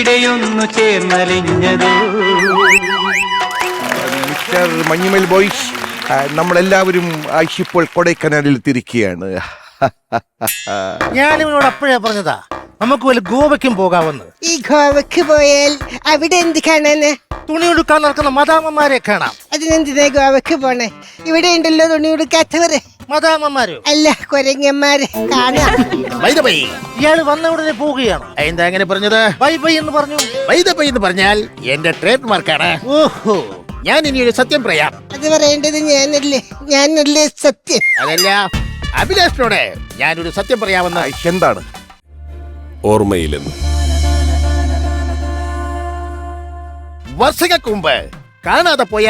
ഇവിടെയൊന്നു ചേർന്നലിഞ്ഞതോ. Mister Manjummel boys, നമ്മളെല്ലാവരും ഇപ്പോൾ കൊടൈക്കനാലിൽ തിരിക്കുകയാണ്. ഞാനിവനോട് അപ്പോഴേ പറഞ്ഞതാ നമുക്ക് വല്ല ഗോവയ്ക്കും പോകാമെന്ന്. ഈ ഗോവയ്ക്ക് പോയാൽ അവിടെ എന്ത് കാണാന്? തുണി ഉടുക്കാൻ നടക്കുന്ന മദാമ്മമാരെ കാണാം. അതിനെന്തിനാ ഗോവയ്ക്ക് പോണേ? ഇവിടെ ഉണ്ടല്ലോ തുണി ഉടുക്കാത്തവര്. മദാമ്മമാരോ? അല്ല, കൊരങ്ങന്മാരെ കാണാം. ഇയാള് വന്ന ഉടനെ പോവുകയാണ്. എന്താ അങ്ങനെ പറഞ്ഞത്? ബൈ ബൈ എന്ന് പറഞ്ഞു. വൈദപ്പൈ എന്ന് പറഞ്ഞാൽ എന്റെ ട്രേഡ് മാർക്കാണ്. ഓഹോ, ഞാൻ ഇനി ഒരു സത്യം പറയാം. അത് പറയേണ്ടത് ഞാനല്ലേ സത്യം. അതല്ല, അഭിലാഷിനോട് ഞാനൊരു സത്യം പറയാമെന്ന്. എന്താണ്? ഓർമ്മയിലെന്ന് വർഷങ്ങൾക്ക് മുമ്പ് കാണാതെ പോയ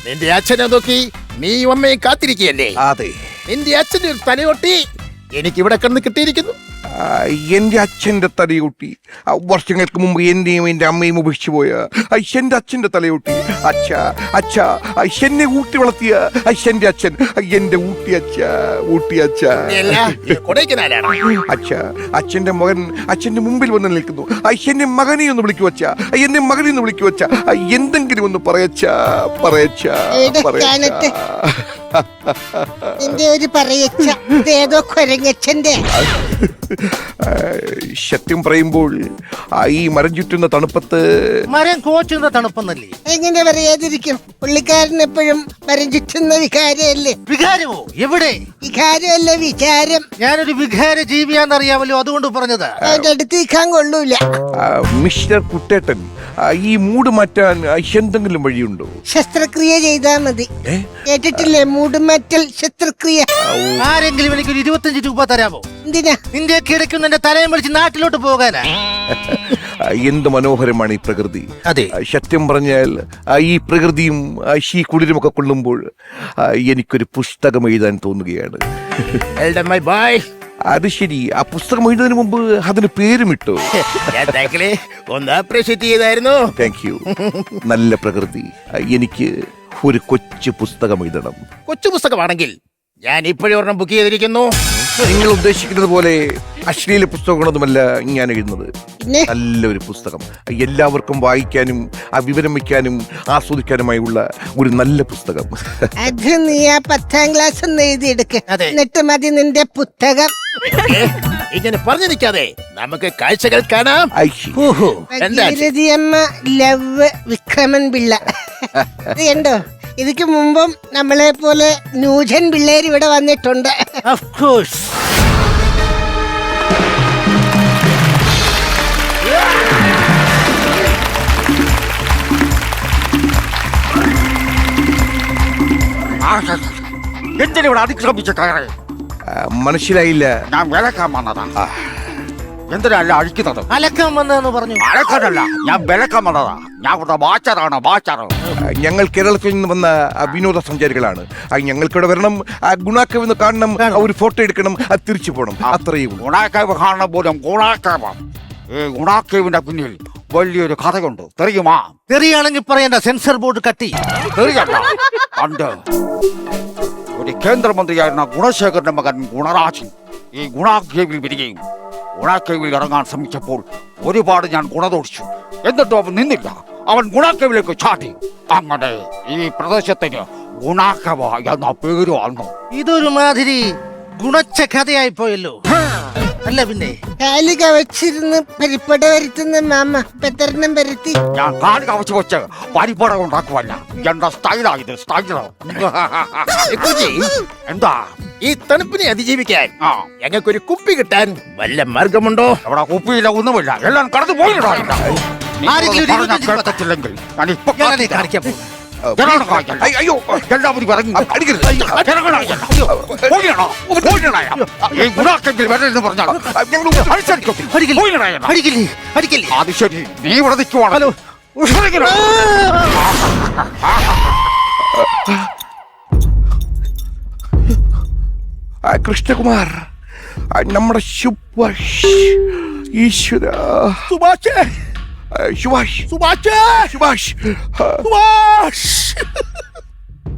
നിന്റെ അച്ഛനെ നോക്കി നീ അമ്മയെ കാത്തിരിക്കുകയല്ലേ? അതെ. നിന്റെ അച്ഛന്റെ ഒരു തലയൊട്ടി എനിക്ക് ഇവിടെ കിടന്ന് കിട്ടിയിരിക്കുന്നു. എന്റെ അച്ഛന്റെ തലയൂട്ടി വർഷങ്ങൾക്ക് മുമ്പ് എന്നെയും എന്റെ അമ്മയും ഉപേക്ഷിച്ചു പോയ എന്റെ അച്ഛന്റെ തലയൂട്ടി. അച്ഛ എന്നെ ഊട്ടി വളർത്തിയ എന്റെ അച്ഛൻ, എന്റെ ഊട്ടി അച്ഛ. അച്ഛന്റെ മകൻ അച്ഛന്റെ മുമ്പിൽ വന്ന് നിൽക്കുന്നു. എന്നെ മകനെ ഒന്ന് വിളിക്കു വച്ച, എന്നെ മകനെ ഒന്ന് വിളിക്കു വച്ച, എന്തെങ്കിലും ഒന്ന് പറയച്ചാ. നിന്റെ ഒരു പറയച്ച ഏതോ കൊരങ്ങച്ചന്റെ. സത്യം പറയുമ്പോൾ ഈ മരം ചുറ്റുന്ന തണുപ്പത്ത് മരം കോച്ചുന്ന തണുപ്പെന്നല്ലേ? എങ്ങനെ പറയാതിരിക്കും? പുള്ളിക്കാരൻ എപ്പോഴും മരം ചുറ്റുന്ന വികാരമല്ലേ. വികാരമോ? എവിടെ? വികാരമല്ല, വിചാരം. ഞാനൊരു വികാര ജീവിയാന്നറിയാമല്ലോ, അതുകൊണ്ട് പറഞ്ഞത്. അതിന്റെ അടുത്ത് നിൽക്കാൻ കൊള്ളൂല. മിസ്റ്റർ കുട്ടേട്ടൻ, ഈ മൂട് മാറ്റാൻ എന്തെങ്കിലും വഴിയുണ്ടോ? ശസ്ത്രക്രിയ ചെയ്താ മതി. കേട്ടിട്ടില്ലേ മൂടുമാറ്റൽ ശസ്ത്രക്രിയ? ആരെങ്കിലും എനിക്കൊരു 25 രൂപ തരാമോ? എന്തിനാ? നിന്റെ കിടക്കുന്ന എന്റെ തലയും വിളിച്ച് നാട്ടിലോട്ട് പോകാനാ. എന്ത് മനോഹരമാണ് ഈ പ്രകൃതി. അതെ, സത്യം പറഞ്ഞാൽ ഈ പ്രകൃതിയും ഈ കുളിരുമൊക്കെ കൊള്ളുമ്പോൾ എനിക്കൊരു പുസ്തകം എഴുതാൻ തോന്നുകയാണ്. അത് ശരി, ആ പുസ്തകം എഴുതുന്നതിന് മുമ്പ് അതിന് പേരുമിട്ടോ? ഒന്ന് അപ്രീഷിയേറ്റ് ചെയ്തായിരുന്നു. Thank you. നല്ല പ്രകൃതി. എനിക്ക് ഒരു കൊച്ചു പുസ്തകം എഴുതണം. കൊച്ചു പുസ്തകമാണെങ്കിൽ ഞാൻ ഇപ്പോഴും ഒരെണ്ണം ബുക്ക് ചെയ്തിരിക്കുന്നു. നിങ്ങൾ ഉദ്ദേശിക്കുന്നത് പോലെ അശ്ലീല പുസ്തകങ്ങളൊന്നുമല്ല ഞാൻ എഴുതുന്നത്. നല്ലൊരു പുസ്തകം, എല്ലാവർക്കും വായിക്കാനും വിവരം വയ്ക്കാനും ആസ്വദിക്കാനുമായുള്ള ഒരു നല്ല പുസ്തകം. അത് നീ ആ 10ാം ക്ലാസ് ഒന്ന് എഴുതിയെടുക്ക, എന്നിട്ട് മതി നിന്റെ പുസ്തകം. ഇങ്ങനെ പറഞ്ഞു നിൽക്കാതെ നമുക്ക് കാഴ്ചകൾ കാണാം. ഭഗീരഥിയമ്മ ലവ് വിക്രമൻ പിള്ള. ഇത് കണ്ടോ? ഇതിക്ക് മുമ്പും നമ്മളെ പോലെ ന്യൂജൻ പിള്ളേർ ഇവിടെ വന്നിട്ടുണ്ട്. Of course. എന്തിനിവിടെ അതിക്രമിച്ച് കയറി? മനസ്സിലായില്ല. ഞാൻ വിലക്കാൻ വന്നതാ. എന്തിനല്ല അഴിക്കുന്നത്? അലക്കാൻ വന്നതെന്ന് പറഞ്ഞു. അലക്കാനല്ല, ഞാൻ വിലക്കാൻ വന്നതാ. ഞാൻ ഇവിടെ വാച്ചറാണ്, വാച്ചർ. ഞങ്ങൾ കേരളത്തിൽ നിന്ന് വന്ന വിനോദസഞ്ചാരികളാണ്. ഞങ്ങൾക്കിവിടെ വരണം, ഗുണാക്കേവ് എന്ന് കാണണം, ഒരു ഫോട്ടോ എടുക്കണം, തിരിച്ചു പോകണം, അത്രയും. ഗുണാക്കേവ് കാണണം പോലും. ഗുണാക്കേവ്, ഈ ഗുണാക്കേവിന്റെ പിന്നിൽ വലിയൊരു കഥയുണ്ട്, தெரியுமா? തെറിയാണെങ്കിൽ പറയണ്ട, സെൻസർ ബോർഡ് കട്ടി. തെറിയല്ല, പണ്ട് ഒരു കേന്ദ്രമന്ത്രിയായിരുന്ന ഗുണശേഖരന്റെ മകൻ ഗുണരാജൻ ഈ ഗുണാക്കേവിൽ വരികയും ഗുണാക്കേവിൽ ഇറങ്ങാൻ ശ്രമിച്ചപ്പോൾ ഒരുപാട് ഞാൻ ഗുണദോഷിച്ചു. എന്നിട്ടും അവൻ നിന്നില്ല. അവൻ ഗുണാക്കേവിലേക്ക് ചാടി. അങ്ങനെ ഈ പ്രദേശത്തിന് ഗുണാക്കേവ് എന്ന പേര് വന്നു. ഇതൊരു മാതിരി ഗുണച്ച കഥയായി പോയല്ലോ. അല്ല പിന്നെ കാല് കവച്ചിരുന്ന് പരിപ്പട വരുത്തുന്ന മാമ പെത്തരണം വരുത്തി. ഞാൻ കാല് കവച്ച് വെച്ച് പരിപ്പട ഉണ്ടാക്കുവല്ല. എന്റെ സ്റ്റൈലായത്, സ്റ്റൈലോ. എന്താ ഈ തണുപ്പിനെ അതിജീവിക്കാൻ ഞങ്ങൾക്കൊരു കുപ്പി കിട്ടാൻ വല്ല മാർഗമുണ്ടോ? അവിടെ കുപ്പിയില്ല, ഒന്നുമില്ല. എല്ലാം കടന്നു പോയിട്ടോ. കേട്ടില്ലെങ്കിൽ ഞാൻ ഇപ്പൊ കാണിക്കാൻ പോകും. അയ്യോ, എല്ലാവരും ഇറങ്ങി അടിക്കരുത്. അത് ശരി, നീ ഇവിടെ നിൽക്കുവാണല്ലോ. കൃഷ്ണകുമാർ, നമ്മുടെ സുഭാഷ്, ഈശ്വര, സുഭാഷ്, സുഭാഷ്, സുഭാഷ്, സുഭാഷ്, സുഭാഷ്.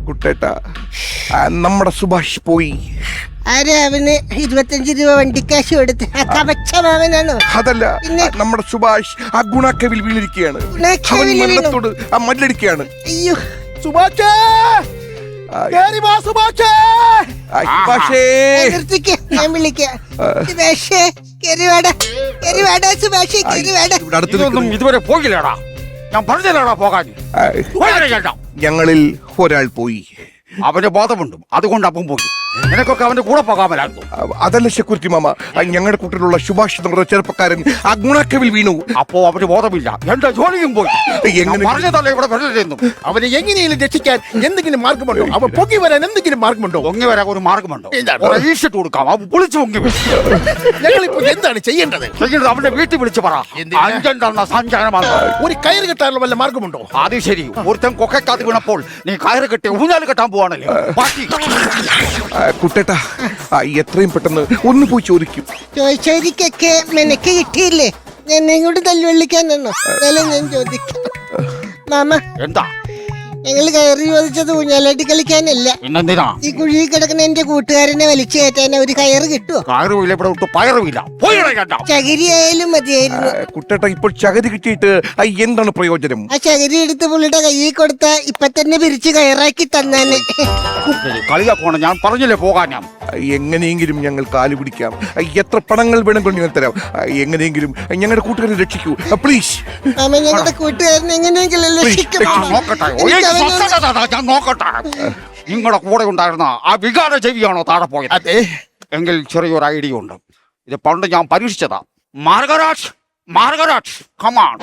കുട്ടേട്ട, നമ്മുടെ സുഭാഷ് പോയി. ആരാ അവന് 25 രൂപ വണ്ടിക്കാശ് കൊടുത്ത് ആ കവച്ച മാമനാണോ? അതല്ല, പിന്നെ? നമ്മുടെ സുഭാഷ് ആ ഗുണാക്കേവിൽ വീണിരിക്കുകയാണ്. ഗുണാക്കേവിൽ അവൻ വീണു? മരണത്തോട് ആ മല്ലടിക്കുകയാണ്. അയ്യോ, സുഭാഷേ കേറി വാ സുഭാഷേ. സുഭാഷേ, നിർത്തിക്ക്, ഞാൻ വിളിക്കാം. സുഭാഷേ കെറിവാടാ, കെറിവാടാ സുഭാഷേ, കെറിവാടാ. ഇവിടെ അടുത്ത് ഇതൊന്നും നിൽക്കുന്നു. ഇതുവരെ പോയില്ലടാ. ഞാൻ പറഞ്ഞില്ലടാ പോകാൻ. പോയില്ല ചേട്ടാ. ഞങ്ങളിൽ ഒരാൾ പോയി. അവന് ബോധമുണ്ട്, അതുകൊണ്ട് അപ്പം പോയി. നിനക്കൊക്കെ അവന്റെ കൂടെ പോകാമല്ലായിരുന്നു. അതല്ല സെക്യൂരിറ്റി മാമ, ഞങ്ങളുടെ കൂട്ടിലുള്ള സുഭാഷ് എന്ന് പറഞ്ഞ ചെറുപ്പക്കാരൻ ആ ഗുണാക്കേവിൽ വീണു. അപ്പോ അവന് ബോധമില്ല, എന്റെ ജോലിയും പോയി. എങ്ങനെ? പറഞ്ഞതല്ല ഇവിടെ വരരുതെന്നും. അവനെ എങ്ങനെയും രക്ഷിക്കാൻ എന്തെങ്കിലും മാർഗമുണ്ടോ? അവൻ പൊങ്ങി വരാൻ എന്തെങ്കിലും മാർഗമുണ്ടോ? പൊങ്ങി വരാൻ ഒരു മാർഗമുണ്ടോ? എന്താണ്? ഒരു ഈശിട്ട് കൊടുക്കാം, അവൻ വിളിച്ചു പൊങ്ങി വരും. ഞങ്ങളിപ്പോ എന്താണ് ചെയ്യേണ്ടത്? ചെയ്യരുത്, അവന്റെ വീട്ടിൽ വിളിച്ച് പറ. എന്തിനാ? അഞ്ചെണ്ണം സഞ്ചാരമാണ്. ഒരു കയറ് കെട്ടാനുള്ള വല്ല മാർഗമുണ്ടോ? അത് ശരി, ഒരുത്തൻ കൊക്കക്കാത്ത് വീണപ്പോൾ നീ കയറ് കെട്ടി ഊഞ്ഞാല് കെട്ടാൻ പോവാണല്ലേ. ബാക്കി കുട്ടേട്ടാ, എത്രയും പെട്ടെന്ന് ഒന്ന് പോയി ചോദിക്കും. ചോദിച്ചവരിക്കൊക്കെ മെനക്ക് കിട്ടിയില്ലേ? എന്നെ കൂടി തല്ലുവള്ളിക്കാനാണോ? എന്നാലും ഞാൻ ചോദിക്കാം. മാമ, എന്താ? ഞങ്ങൾ കയറി ചോദിച്ചത് ഊഞ്ഞാലാട്ടി കളിക്കാനല്ല. പിന്നെന്തിനാ? ഈ കുഴിയിൽ കിടക്കുന്ന എന്റെ കൂട്ടുകാരനെ വലിച്ചു കയറ്റാൻ ഒരു കയറ് കിട്ടുമോ? കയറുമില്ല, ഇവിടെ വിട്ട് പയറുമില്ല. പോയിടേ ചേട്ടാ. ചകിരി ആയാലും മതിയായിരുന്നു. കുട്ടേട്ട, ഇപ്പോൾ ചകരി കിട്ടിയിട്ട് എന്താണ് പ്രയോജനം? ആ ചകിരി എടുത്ത് പുള്ളിയുടെ കയ്യിൽ കൊടുത്ത ഇപ്പൊ തന്നെ പിരിച്ച് കയറാക്കി തന്നാനെ. ശരി, കളിയാക്കോണം. ഞാൻ പറഞ്ഞില്ലേ പോകാൻ. ഞാൻ എങ്ങനെയെങ്കിലും ഞങ്ങൾ കാല് പിടിക്കാം. എത്ര പണങ്ങൾ വേണമെങ്കിലും ഞങ്ങൾ തരാം. എങ്ങനെയെങ്കിലും ഞങ്ങളുടെ കൂട്ടുകാരെ രക്ഷിക്കൂ പ്ലീസ്. മാമ, ഞങ്ങളുടെ കൂട്ടുകാരനെ എങ്ങനെയെങ്കിലും രക്ഷിക്കണം. ഞാൻ നോക്കട്ടെ. ഞാൻ നോക്കട്ടെ. നിങ്ങളുടെ കൂടെ ഉണ്ടായിരുന്ന ആ വികാര ജീവിയാണോ താഴെ പോയത്? അതെ. എങ്കിൽ ചെറിയൊരു ഐഡിയ ഉണ്ട്. ഇത് പണ്ട് ഞാൻ പരീക്ഷിച്ചതാ. മാർഗരാജ്, മാർഗരാജ്, കമാൺ.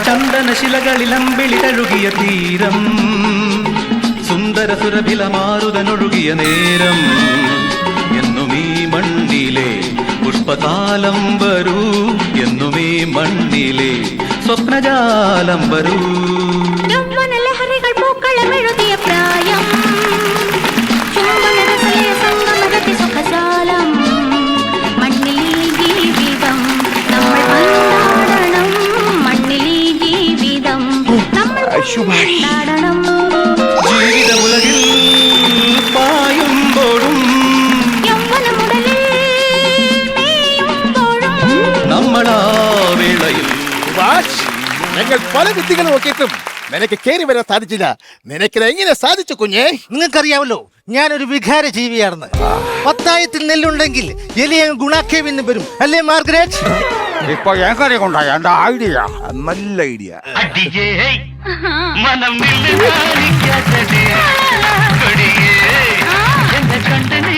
ചന്ദനശിലകളിലമ്പിളി തഴുകിയ തീരം, സുന്ദര സുരഭിലമാരുതനൊഴുകിയ നേരം, എന്നും ഈ മണ്ണിലെ പുഷ്പകാലം വരൂ, എന്നും ഈ മണ്ണിലെ സ്വപ്നജാലം വരൂ. ലഹരികൾ പൂക്കളമെഴുതിയ പ്രായം, ചുംബനരസലയ സംഗമരതി സുഖജാലം, മണ്ണിൽ ജീവിതം നമ്മൾ കൊണ്ടാടണം, മണ്ണിൽ ജീവിതം നമ്മൾ കൊണ്ടാടണം. ജീവിതമുലകിൽ പായുമ്പോഴും യൗവനമുടലിൽ മേയുമ്പോഴും നമ്മളാ വേളയിൽ സുഭാഷ്, ഞങ്ങൾ പല വിദ്യകൾ നോക്കിയിട്ടും നിനക്ക് കയറി വരാൻ സാധിച്ചില്ല. നിനക്കിത് എങ്ങനെ സാധിച്ചു കുഞ്ഞേ? നിങ്ങൾക്കറിയാമല്ലോ ഞാനൊരു വികാര ജീവിയാണെന്ന്. പത്തായത്തിൽ നെല്ലുണ്ടെങ്കിൽ എലിയ ഗുണാക്കേവിന്ന് വരും, അല്ലേ മാർഗരറ്റ്? ഇപ്പൊ എങ്ങനെ കൊണ്ടായ എന്റെ ഐഡിയ? നല്ല ഐഡിയ. മനം കണ്ടു നീ